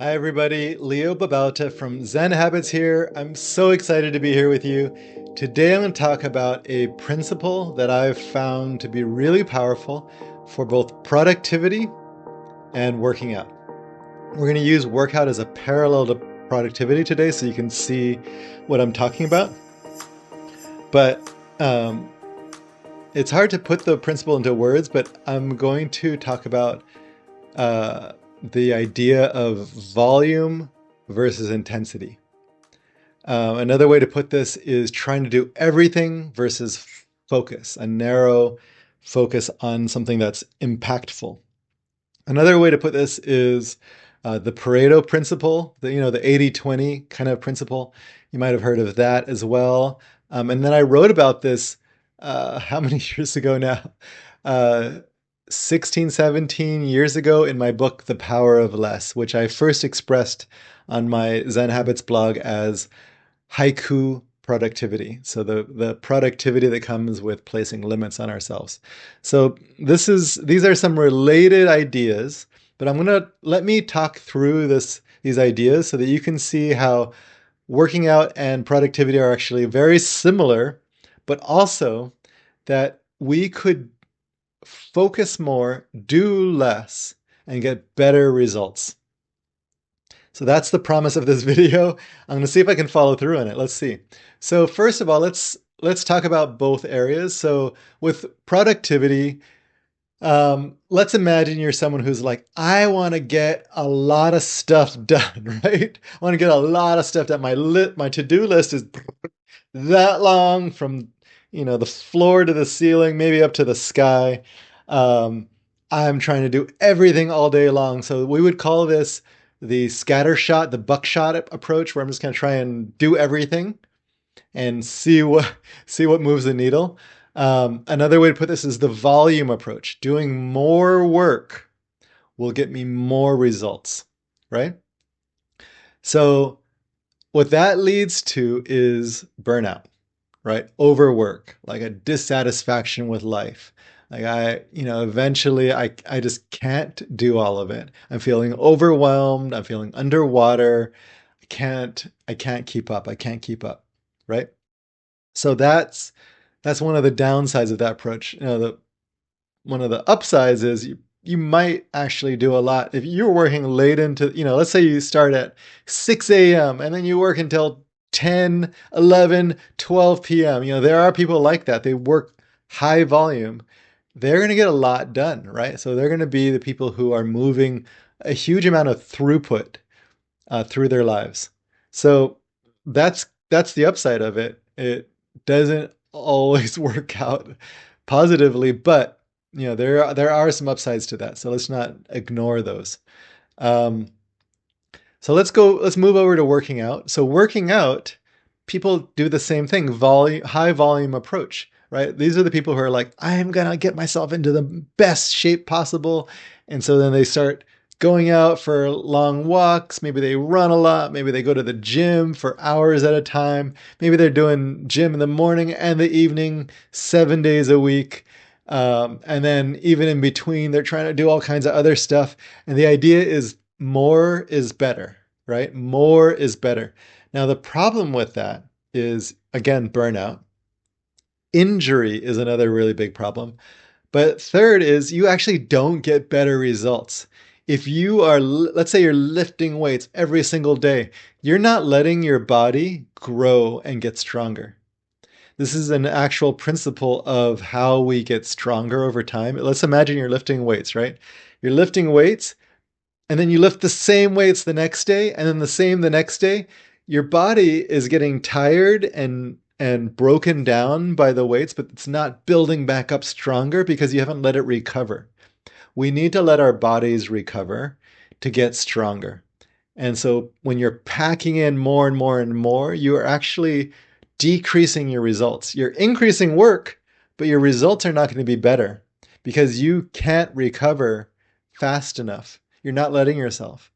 Hi, everybody. Leo Babauta from Zen Habits here. I'm so excited to be here with you. Today, I'm going to talk about a principle that I've found to be really powerful for both productivity and working out. We're going to use workout as a parallel to productivity today so you can see what I'm talking about. But um, it's hard to put the principle into words, but I'm going to talk about uh, the idea of volume versus intensity. Another way to put this is trying to do everything versus focus, a narrow focus on something that's impactful. Another way to put this is the Pareto principle, the 80-20 kind of principle. You might have heard of that as well. And then I wrote about this, how many years ago now? 16, 17 years ago in my book, The Power of Less, which I first expressed on my Zen Habits blog as haiku productivity. So the productivity that comes with placing limits on ourselves. So these are some related ideas, but let me talk through these ideas so that you can see how working out and productivity are actually very similar, but also that we could focus more, do less, and get better results. So that's the promise of this video. I'm going to see if I can follow through on it. Let's see. So first of all, let's talk about both areas. So with productivity, let's imagine you're someone who's like, I want to get a lot of stuff done, right? I want to get a lot of stuff done. My to-do list is that long from the floor to the ceiling, maybe up to the sky. Um, I'm trying to do everything all day long. So we would call this the scattershot, the buckshot approach, where I'm just going to try and do everything and see what moves the needle. Another way to put this is the volume approach. Doing more work will get me more results, right? So what that leads to is burnout, right? Overwork, like a dissatisfaction with life. Like eventually I just can't do all of it. I'm feeling overwhelmed. I'm feeling underwater. I can't keep up. I can't keep up, right? So that's one of the downsides of that approach. One of the upsides is you might actually do a lot. If you're working late into, let's say you start at 6 a.m. and then you work until 10, 11, 12 p.m. There are people like that. They work high volume. They're going to get a lot done, right? So they're going to be the people who are moving a huge amount of throughput through their lives. So that's the upside of it. It doesn't always work out positively, but there are some upsides to that. So let's not ignore those. Um, so let's move over to working out. So working out, people do the same thing, high volume approach, right? These are the people who are like, I'm gonna get myself into the best shape possible. And so then they start going out for long walks. Maybe they run a lot. Maybe they go to the gym for hours at a time. Maybe they're doing gym in the morning and the evening, 7 days a week. And then even in between, they're trying to do all kinds of other stuff. And the idea is more is better, right? More is better. Now, the problem with that is, again, burnout. Injury is another really big problem. But third is you actually don't get better results. If you are, let's say you're lifting weights every single day, you're not letting your body grow and get stronger. This is an actual principle of how we get stronger over time. Let's imagine you're lifting weights, right? You're lifting weights, and then you lift the same weights the next day, and then the same the next day. Your body is getting tired and broken down by the weights, but it's not building back up stronger because you haven't let it recover. We need to let our bodies recover to get stronger. And so when you're packing in more and more and more, you are actually decreasing your results. You're increasing work, but your results are not going to be better because you can't recover fast enough. You're not letting yourself.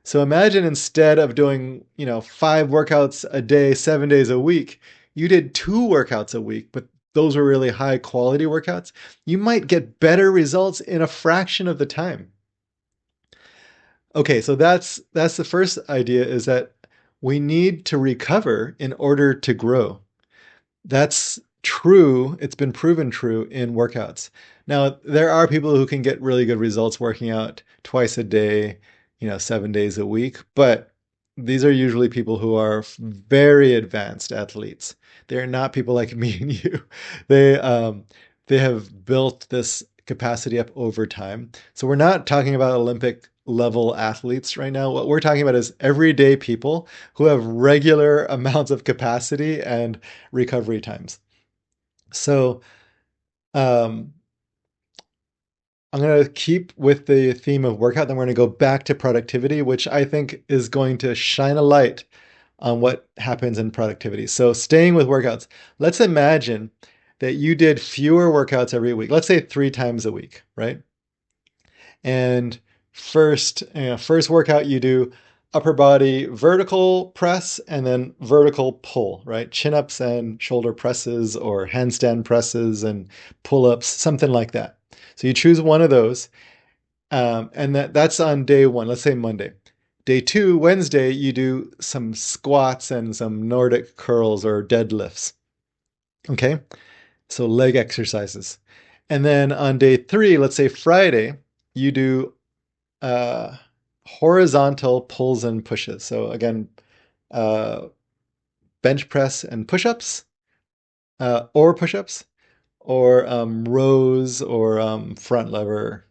So imagine instead of doing, 5 workouts a day, 7 days a week, you did 2 workouts a week, but those were really high quality workouts. You might get better results in a fraction of the time. Okay, so that's the first idea is that we need to recover in order to grow. That's true. It's been proven true in workouts. Now, there are people who can get really good results working out twice a day, 7 days a week, but these are usually people who are very advanced athletes. They're not people like me and you. They they have built this capacity up over time. So we're not talking about Olympic level athletes right now. What we're talking about is everyday people who have regular amounts of capacity and recovery times. So um, I'm going to keep with the theme of workout. Then we're going to go back to productivity, which I think is going to shine a light on what happens in productivity. So staying with workouts, let's imagine that you did fewer workouts every week. Let's say 3 times a week, right? And first workout you do upper body vertical press and then vertical pull, right? Chin ups and shoulder presses or handstand presses and pull ups, something like that. So you choose one of those, and that's on day one. Let's say Monday. Day two, Wednesday, you do some squats and some Nordic curls or deadlifts. Okay, so leg exercises. And then on day three, let's say Friday, you do uh, horizontal pulls and pushes. So again, uh, bench press and push-ups, or push-ups, or rows or front lever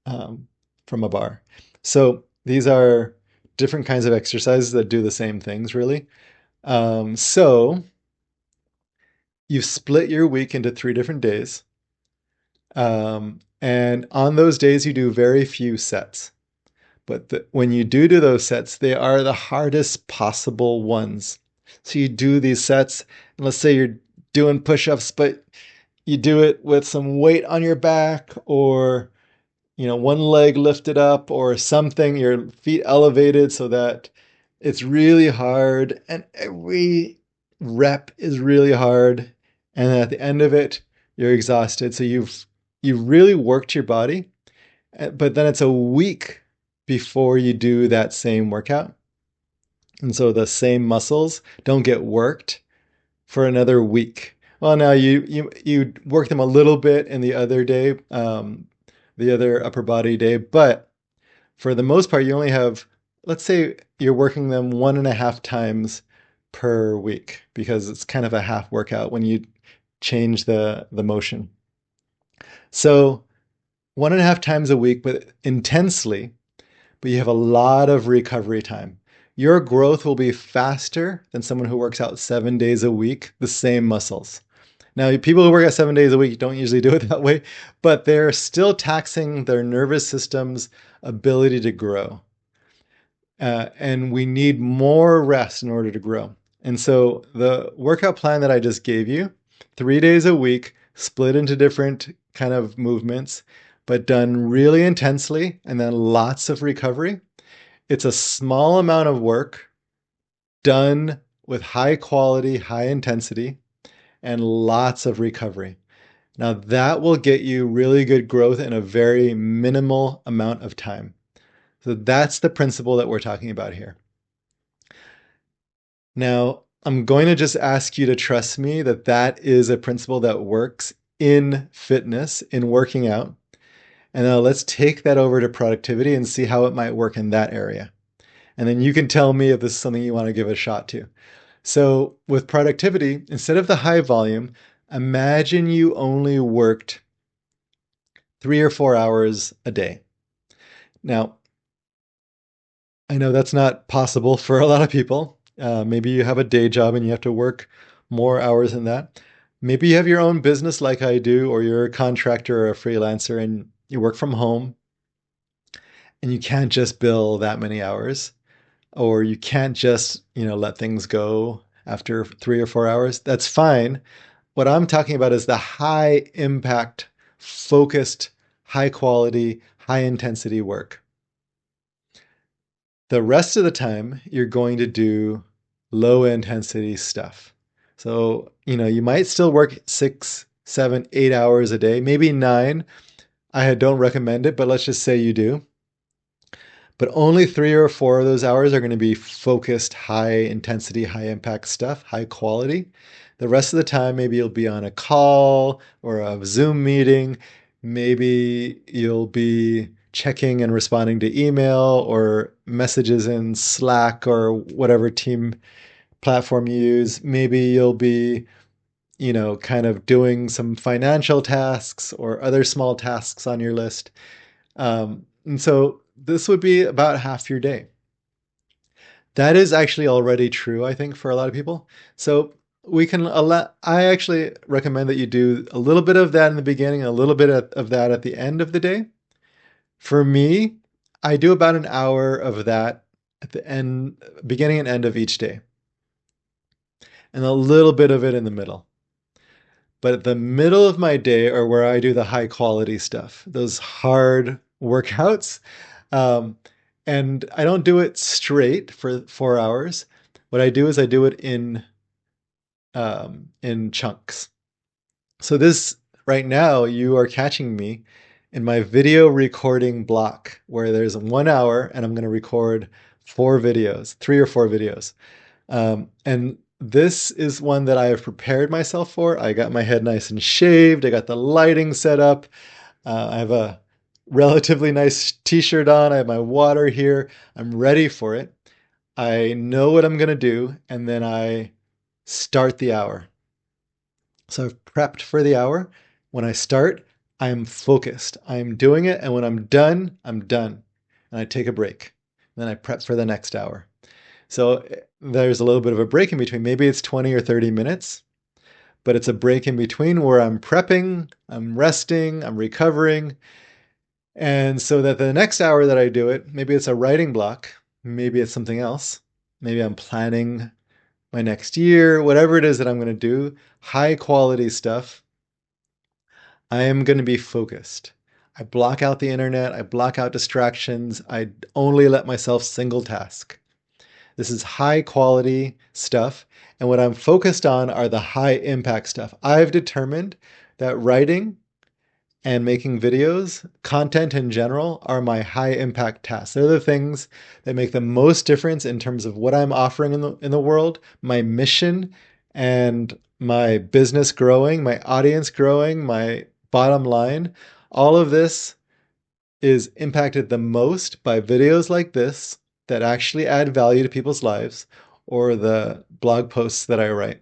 um, from a bar. So these are different kinds of exercises that do the same things, really. So you've split your week into 3 different days. And on those days, you do very few sets. But when you do those sets, they are the hardest possible ones. So you do these sets, and let's say you're doing push-ups, but you do it with some weight on your back, or one leg lifted up, or something, your feet elevated so that it's really hard, and every rep is really hard. And then at the end of it, you're exhausted. So you've really worked your body, but then it's a week before you do that same workout. And so the same muscles don't get worked for another week. Well, now you work them a little bit in the other day, the other upper body day, but for the most part, you only have, let's say you're working them 1.5 times per week because it's kind of a half workout when you change the motion. So 1.5 times a week, but intensely, but you have a lot of recovery time. Your growth will be faster than someone who works out 7 days a week, the same muscles. Now, people who work out 7 days a week don't usually do it that way, but they're still taxing their nervous system's ability to grow. And we need more rest in order to grow. And so the workout plan that I just gave you, 3 days a week, split into different kind of movements, but done really intensely, and then lots of recovery. It's a small amount of work done with high quality, high intensity, and lots of recovery. Now that will get you really good growth in a very minimal amount of time. So that's the principle that we're talking about here. Now, I'm going to just ask you to trust me that that is a principle that works in fitness, in working out. And now let's take that over to productivity and see how it might work in that area. And then you can tell me if this is something you want to give a shot to. So with productivity, instead of the high volume, imagine you only worked 3 or 4 hours a day. Now, I know that's not possible for a lot of people. Maybe you have a day job and you have to work more hours than that. Maybe you have your own business like I do, or you're a contractor or a freelancer and you work from home and you can't just bill that many hours, or you can't just, let things go after 3 or 4 hours. That's fine. What I'm talking about is the high impact, focused, high quality, high intensity work. The rest of the time, you're going to do low intensity stuff. So, you might still work 6, 7, 8 hours a day, maybe 9. I don't recommend it, but let's just say you do. But only 3 or 4 of those hours are going to be focused, high intensity, high impact stuff, high quality. The rest of the time, maybe you'll be on a call or a Zoom meeting. Maybe you'll be checking and responding to email or messages in Slack or whatever team platform you use. Maybe you'll be, kind of doing some financial tasks or other small tasks on your list. And so this would be about half your day. That is actually already true, I think, for a lot of people. So I actually recommend that you do a little bit of that in the beginning, a little bit of that at the end of the day. For me, I do about an hour of that at the end, beginning and end of each day, and a little bit of it in the middle. But at the middle of my day are where I do the high quality stuff, those hard workouts. Um, and I don't do it straight for 4 hours. What I do is I do it in chunks. So this right now, you are catching me in my video recording block where there's 1 hour and I'm going to record 4 videos, 3 or 4 videos. And this is one that I have prepared myself for. I got my head nice and shaved. I got the lighting set up. I have a relatively nice t-shirt on. I have my water here. I'm ready for it. I know what I'm going to do, and then I start the hour. So I've prepped for the hour. When I start, I'm focused. I'm doing it, and when I'm done, I'm done. And I take a break. Then I prep for the next hour. So there's a little bit of a break in between. Maybe it's 20 or 30 minutes, but it's a break in between where I'm prepping, I'm resting, I'm recovering. And so that the next hour that I do it, maybe it's a writing block, maybe it's something else. Maybe I'm planning my next year, whatever it is that I'm going to do, high quality stuff. I am going to be focused. I block out the internet, I block out distractions, I only let myself single task. This is high quality stuff. And what I'm focused on are the high impact stuff. I've determined that writing and making videos, content in general, are my high impact tasks. They're the things that make the most difference in terms of what I'm offering in the world, my mission, and my business growing, my audience growing, my bottom line. All of this is impacted the most by videos like this that actually add value to people's lives or the blog posts that I write.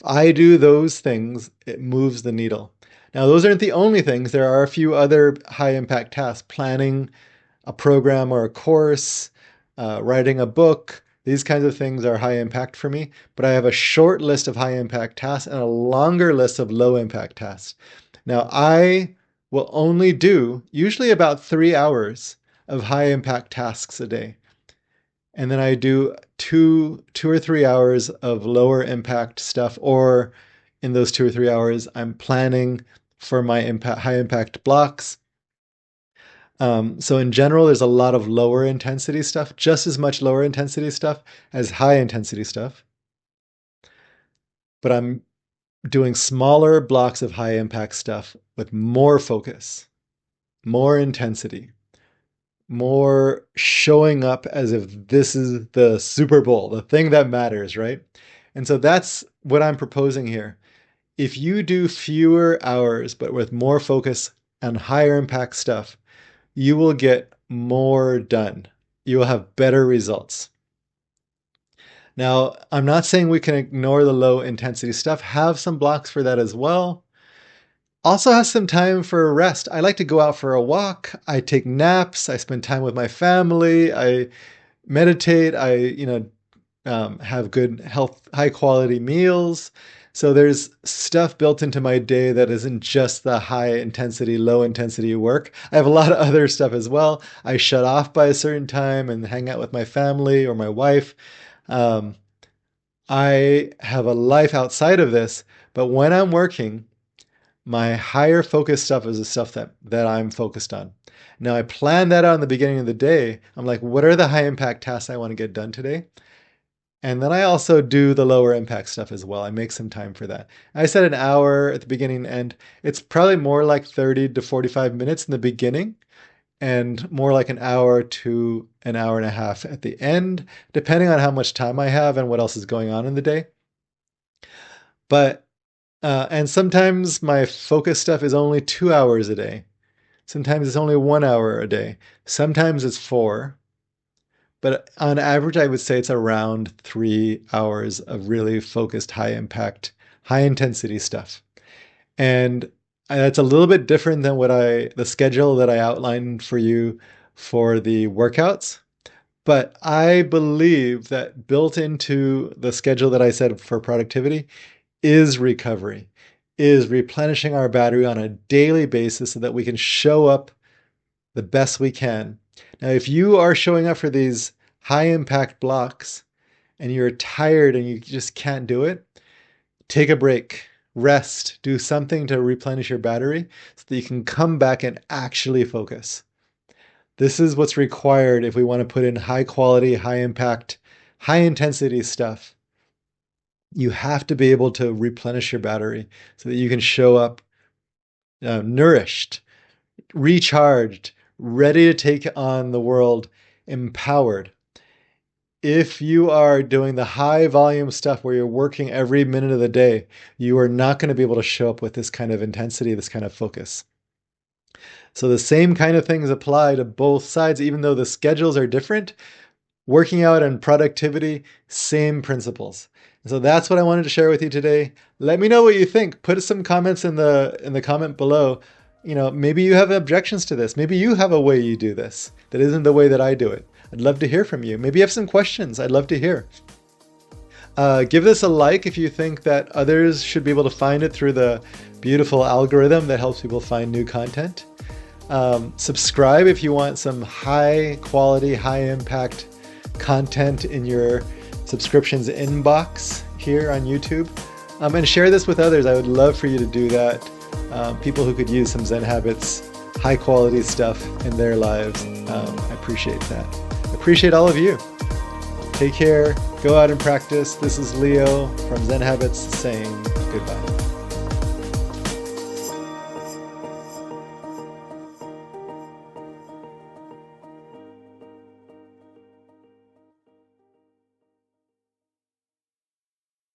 If I do those things, it moves the needle. Now, those aren't the only things. There are a few other high impact tasks: planning a program or a course, writing a book. These kinds of things are high impact for me, but I have a short list of high impact tasks and a longer list of low impact tasks. Now, I will only do usually about 3 hours of high impact tasks a day. And then I do 2 or 3 hours of lower impact stuff, or in those 2 or 3 hours, I'm planning for my high impact blocks. So in general, there's a lot of lower intensity stuff, just as much lower intensity stuff as high intensity stuff. But I'm doing smaller blocks of high impact stuff with more focus, more intensity, more showing up as if this is the Super Bowl, the thing that matters, right? And so that's what I'm proposing here. If you do fewer hours, but with more focus and higher impact stuff, you will get more done. You will have better results. Now, I'm not saying we can ignore the low intensity stuff. Have some blocks for that as well. Also have some time for rest. I like to go out for a walk. I take naps. I spend time with my family. I meditate. Have good health, high quality meals. So there's stuff built into my day that isn't just the high intensity, low intensity work. I have a lot of other stuff as well. I shut off by a certain time and hang out with my family or my wife. Um, I have a life outside of this, but when I'm working, my higher focus stuff is the stuff that I'm focused on. Now I plan that out in the beginning of the day. I'm like, what are the high impact tasks I want to get done today? And then I also do the lower impact stuff as well. I make some time for that. I said an hour at the beginning and end. It's probably more like 30 to 45 minutes in the beginning. and more like an hour to an hour and a half at the end, depending on how much time I have and what else is going on in the day. But and sometimes my focus stuff is only 2 hours a day. Sometimes it's only 1 hour a day. Sometimes it's 4. But on average, I would say it's around 3 hours of really focused, high impact, high intensity stuff. And that's a little bit different than the schedule that I outlined for you for the workouts. But I believe that built into the schedule that I said for productivity is recovery, is replenishing our battery on a daily basis so that we can show up the best we can. Now, if you are showing up for these high impact blocks and you're tired and you just can't do it, take a break, rest, do something to replenish your battery so that you can come back and actually focus. This is what's required if we want to put in high quality, high impact, high intensity stuff. You have to be able to replenish your battery so that you can show up nourished, recharged, ready to take on the world, empowered. If you are doing the high volume stuff where you're working every minute of the day, you are not going to be able to show up with this kind of intensity, this kind of focus. So the same kind of things apply to both sides, even though the schedules are different. Working out and productivity, same principles. And so that's what I wanted to share with you today. Let me know what you think. Put some comments in the comment below. Maybe you have objections to this. Maybe you have a way you do this that isn't the way that I do it. I'd love to hear from you. Maybe you have some questions. I'd love to hear. Give this a like if you think that others should be able to find it through the beautiful algorithm that helps people find new content. Subscribe if you want some high quality, high impact content in your subscriptions inbox here on YouTube. And share this with others. I would love for you to do that. People who could use some Zen Habits, high quality stuff in their lives. I appreciate that. I appreciate all of you. Take care. Go out and practice. This is Leo from Zen Habits saying goodbye.